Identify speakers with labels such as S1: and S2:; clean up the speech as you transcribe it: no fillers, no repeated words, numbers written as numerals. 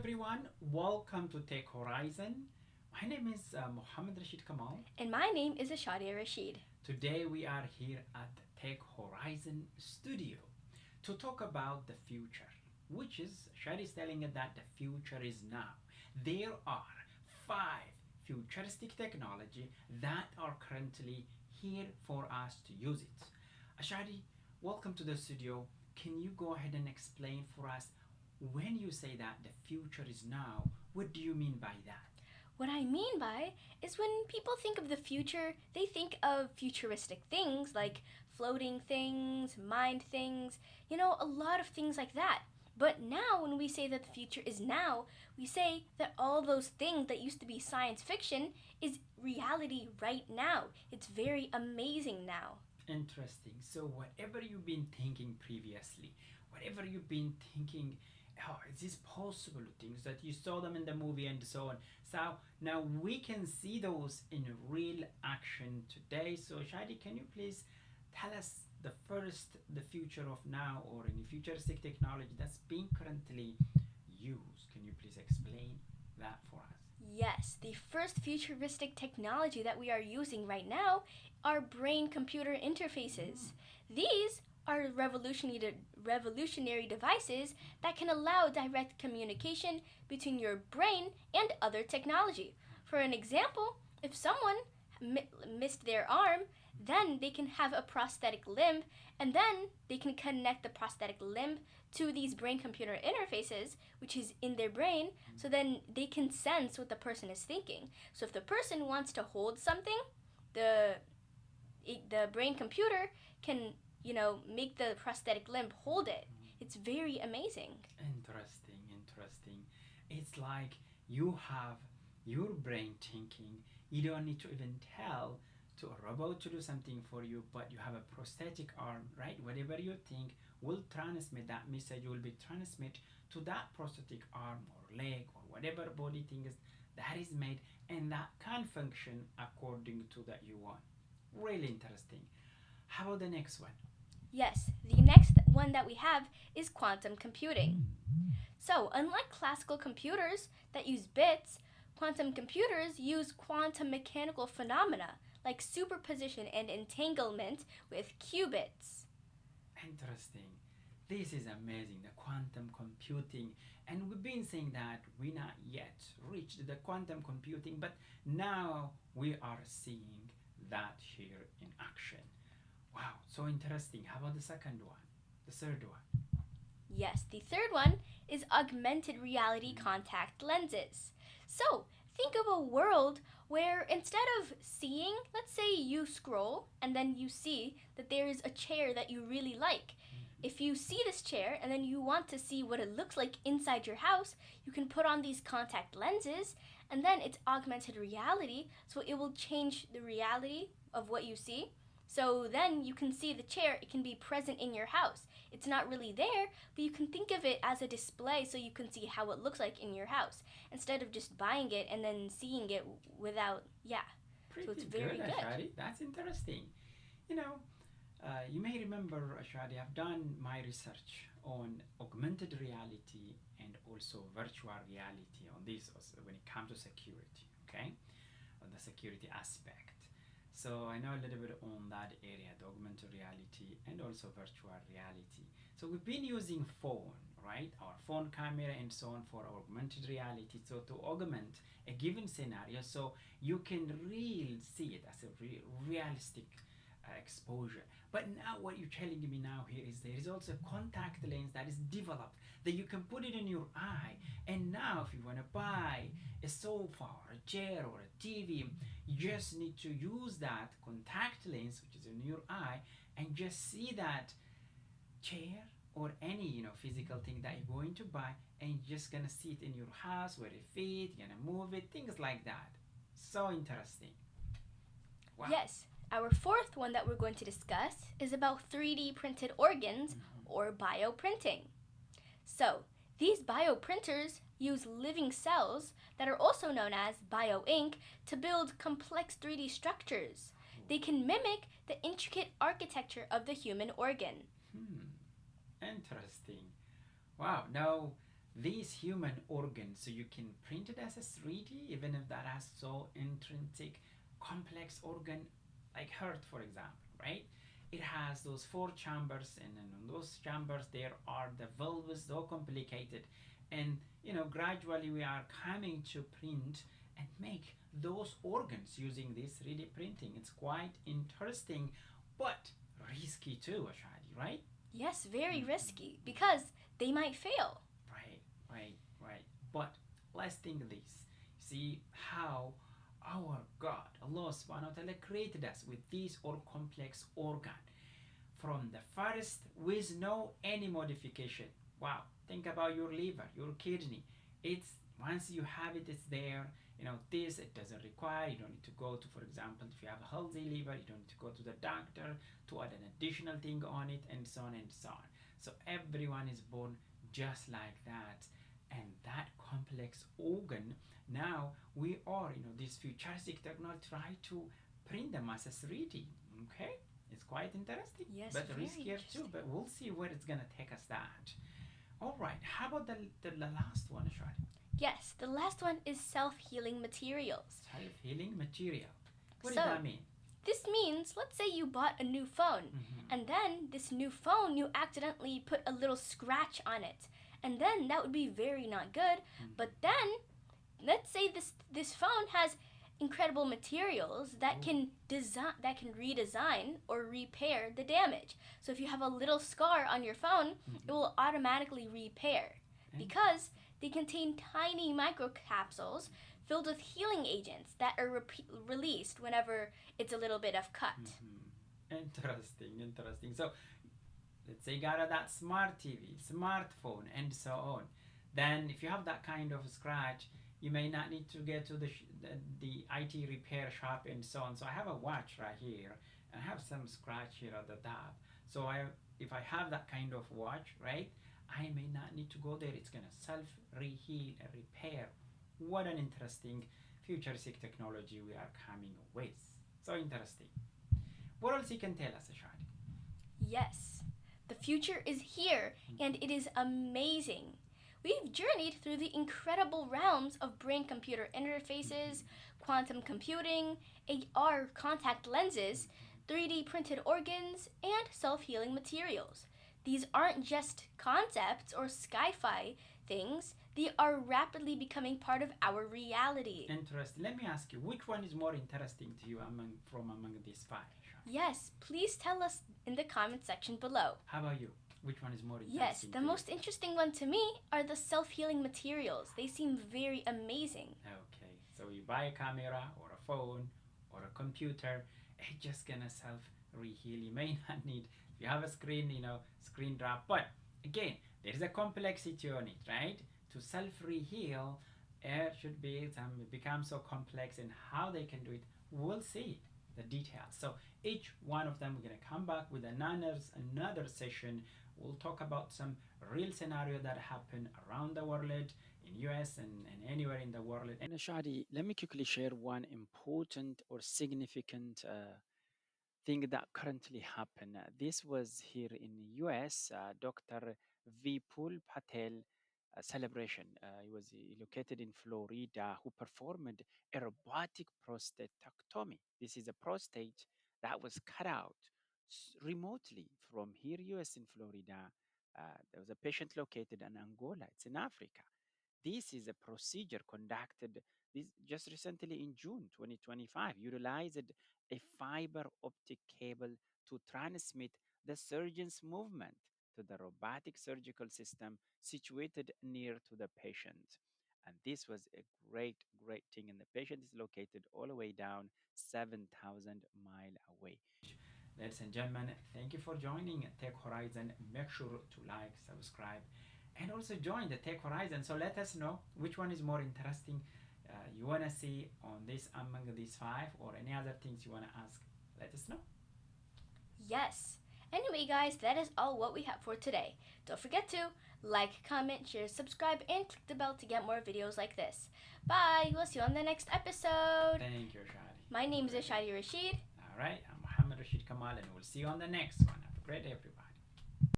S1: everyone, welcome to Tech Horizon. My name is Mohammed Reshid Kemal.
S2: And my name is Ashadiee Reshid.
S1: Today we are here at Tech Horizon Studio to talk about the future, which is, Shadi is telling us that the future is now. There are five futuristic technology that are currently here for us to use it. Ashadi, welcome to the studio. Can you go ahead and explain for us when you say that the future is now, what do you mean by that?
S2: What I mean by is when people think of the future, they think of futuristic things like floating things, mind things, a lot of things like that. But now, when we say that the future is now, we say that all those things that used to be science fiction is reality right now. It's very amazing now.
S1: Interesting. So, whatever you've been thinking previously, whatever you've been thinking, oh, is this possible things that you saw them in the movie and so on. So, now we can see those in real action today. So, Shadi, can you please tell us the future of now or any futuristic technology that's being currently used? Can you please explain that for us?
S2: Yes, the first futuristic technology that we are using right now are brain computer interfaces. These are revolutionary devices that can allow direct communication between your brain and other technology. For an example, if someone missed their arm, then they can have a prosthetic limb, and then they can connect the prosthetic limb to these brain computer interfaces, which is in their brain, so then they can sense what the person is thinking. So if the person wants to hold something, the brain computer can make the prosthetic limb hold it. It's very amazing.
S1: Interesting, interesting. It's like you have your brain thinking. You don't need to even tell to a robot to do something for you, but you have a prosthetic arm, right? Whatever you think will transmit that message, will be transmit to that prosthetic arm or leg or whatever body thing is that is made, and that can function according to that you want. Really interesting. How about the next one?
S2: Yes, the next one that we have is quantum computing. So, unlike classical computers that use bits, quantum computers use quantum mechanical phenomena like superposition and entanglement with qubits.
S1: Interesting. This is amazing, the quantum computing. And we've been saying that we not yet reached the quantum computing, but now we are seeing that here in action. Wow, so interesting. How about the second one? The third one?
S2: Yes, the third one is augmented reality contact lenses. So, think of a world where instead of seeing, let's say you scroll and then you see that there is a chair that you really like. If you see this chair and then you want to see what it looks like inside your house, you can put on these contact lenses and then it's augmented reality, so it will change the reality of what you see. So then you can see the chair, it can be present in your house. It's not really there, but you can think of it as a display so you can see how it looks like in your house instead of just buying it and then seeing it without, yeah.
S1: Pretty
S2: So it's very good.
S1: Ashadi. That's interesting. You know, you may remember, Ashadi, I've done my research on augmented reality and also virtual reality on this when it comes to security, okay? On the security aspect. So I know a little bit on that area, the augmented reality and also virtual reality. So we've been using phone, right? Our phone camera and so on for augmented reality. So to augment a given scenario, so you can really see it as a realistic exposure. But now what you're telling me now here is there is also a contact lens that is developed that you can put it in your eye, and now if you want to buy a sofa or a chair or a TV, you just need to use that contact lens which is in your eye and just see that chair or any physical thing that you're going to buy, and you're just gonna see it in your house where it fit, you're gonna move it, things like that. So interesting. Wow.
S2: Yes, our fourth one that we're going to discuss is about 3D printed organs or bioprinting. So, these bioprinters use living cells that are also known as bioink to build complex 3D structures. They can mimic the intricate architecture of the human organ.
S1: Interesting. Wow. Now these human organs, so you can print it as a 3D, even if that has so intrinsic complex organ like heart, for example, right? It has those 4 chambers, and then on those chambers there are the valves, so complicated, and gradually we are coming to print and make those organs using this 3D printing. It's quite interesting, but risky too, Ashadiee, right?
S2: Yes, very risky because they might fail.
S1: Right. But let's think this. See how our God, Allah subhanahu wa ta'ala, created us with this all complex organ from the first with no any modification. Wow, think about your liver, your kidney. It's once you have it, it's there. This it doesn't require, you don't need to go to, for example, if you have a healthy liver, you don't need to go to the doctor to add an additional thing on it, and so on and so on. So everyone is born just like that, and that complex organ, now we are, this futuristic technology try to print them as a 3D. Okay, it's quite interesting.
S2: Yes,
S1: but
S2: very
S1: riskier too, but we'll see where it's gonna take us. That all right, how about the last one, Ashadiee?
S2: Yes, the last one is self-healing materials.
S1: Self-healing material, what
S2: So,
S1: does that mean?
S2: This means, let's say you bought a new phone, and then this new phone, you accidentally put a little scratch on it. And then that would be very not good. But then, let's say this phone has incredible materials that can redesign or repair the damage. So if you have a little scar on your phone, it will automatically repair because they contain tiny microcapsules filled with healing agents that are released whenever it's a little bit of cut.
S1: Interesting. So let's say you got that smart TV, smartphone, and so on. Then if you have that kind of scratch, you may not need to get to the IT repair shop and so on. So I have a watch right here, and I have some scratch here at the top. So if I have that kind of watch, right, I may not need to go there. It's gonna self-reheal and repair. What an interesting futuristic technology we are coming with. So interesting. What else you can tell us, Ashadiee?
S2: Yes, the future is here, and it is amazing. We've journeyed through the incredible realms of brain-computer interfaces, quantum computing, AR contact lenses, 3D printed organs, and self-healing materials. These aren't just concepts or sci-fi things, they are rapidly becoming part of our reality.
S1: Interesting. Let me ask you, which one is more interesting to you among these 5?
S2: Yes, please tell us in the comment section below.
S1: How about you? Which one is more interesting?
S2: Yes, the most interesting one to me are the self-healing materials. They seem very amazing.
S1: Okay, so you buy a camera or a phone or a computer, it's just gonna self-reheal. You may not need, if you have a screen, screen drop, but again, there's a complexity on it, right? To self-reheal, it should be become so complex, and how they can do it, we'll see the details. So each one of them, we're gonna come back with another session. We'll talk about some real scenario that happen around the world, in US and anywhere in the world. And Ashadiee, let me quickly share one important or significant thing that currently happen. This was here in US, Dr. Vipul Patel celebration. He was located in Florida, who performed a robotic prostatectomy. This is a prostate that was cut out remotely from here, US in Florida. There was a patient located in Angola. It's in Africa. This is a procedure conducted this just recently in June 2025, utilized a fiber optic cable to transmit the surgeon's movement to the robotic surgical system situated near to the patient. And this was a great thing. And the patient is located all the way down 7,000 miles away. Ladies and gentlemen, thank you for joining Tech Horizon. Make sure to like, subscribe, and also join the Tech Horizon. So let us know which one is more interesting you want to see on this among these 5, or any other things you want to ask. Let us know.
S2: Yes. Anyway, guys, that is all what we have for today. Don't forget to like, comment, share, subscribe, and click the bell to get more videos like this. Bye. We'll see you on the next episode.
S1: Thank you, Ashadiee.
S2: My name is Ashadiee Reshid.
S1: All right, I'm Mohammed Reshid Kemal, and we'll see you on the next one. Have a great day, everybody.